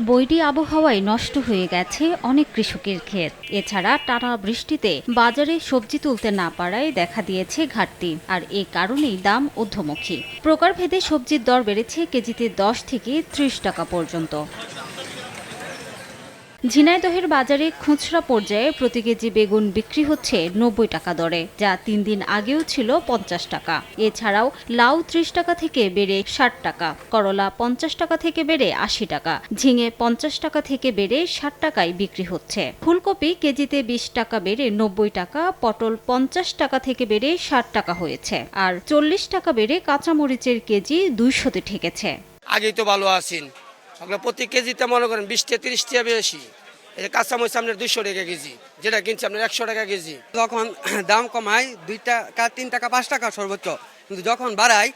বৈরী আবহাওয়ায় নষ্ট হয়ে গেছে অনেক কৃষকের ক্ষেত। এছাড়া টানা বৃষ্টিতে বাজারে সবজি তুলতে না পারায় দেখা দিয়েছে ঘাটতি, আর এ কারণেই দাম ঊর্ধ্বমুখী। প্রকারভেদে সবজির দর বেড়েছে কেজিতে 10 থেকে 30 টাকা পর্যন্ত। ঝিনাইদহের বাজারে খুচরা পর্যায়ে প্রতি কেজি বেগুন বিক্রি হচ্ছে 90 টাকা দরে, যা 3 দিন আগেও ছিল 50 টাকা। এছাড়াও লাউ 30 টাকা থেকে বেড়ে 60 টাকা, করলা 50 টাকা থেকে বেড়ে 80 টাকা, ঝিঙে 50 টাকা থেকে বেড়ে 60 টাকায় বিক্রি হচ্ছে। ফুলকপি কেজিতে 20 টাকা বেড়ে 90 টাকা, পটল 50 টাকা থেকে বেড়ে 60 টাকা হয়েছে, আর 40 টাকা বেড়ে কাঁচামরিচের কেজি 200-তে ঠেকেছে। আগেই তো ভালো আছেন, প্রতি কেজিতে মনে করেন 20-30 টাকা বেশি। কাঁচামরিচ আপনার 200 টাকা কেজি, যেটা কিনছে আপনার 100 টাকা কেজি। যখন দাম কমায় 2 টাকা 3 টাকা 5 টাকা সর্বোচ্চ, কিন্তু যখন বাড়ায়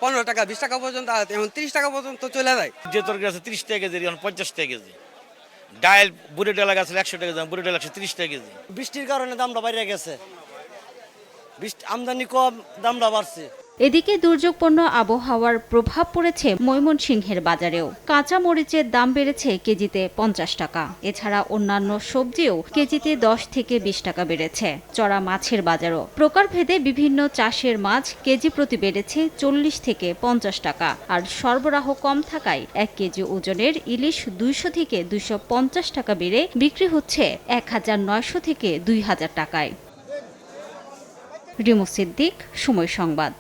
15 টাকা 20 টাকা পর্যন্ত, এখন 30 টাকা পর্যন্ত চলে যায়। যে তরকারি আছে 30 টাকা কেজি, এখন 50 টাকা কেজি। ডাল বুড়ি ডালা গাছ 100 টাকা দাম, বুড়ি ডালা 130 টাকা কেজি। বৃষ্টির কারণে দামটা বাইরে গেছে, আমদানি কম, দামটা বাড়ছে। এদিকে দুর্যোগপূর্ণ আবহাওয়ার প্রভাব পড়েছে ময়মনসিংহের বাজারেও। কাঁচা মরিচের দাম বেড়েছে কেজিতে 50 টাকা। এছাড়া অন্যান্য সবজিও কেজিতে 10 থেকে 20 টাকা বেড়েছে। চড়া মাছের বাজারও প্রকারভেদে বিভিন্ন চাষের মাছ কেজি প্রতি বেড়েছে 40 থেকে 50 টাকা, আর সরবরাহ কম থাকায় 1 কেজি ওজনের ইলিশ 200 থেকে 250 টাকা বেড়ে বিক্রি হচ্ছে 1900 থেকে 2000 টাকায়। রিমু সিদ্দিক, সময় সংবাদ।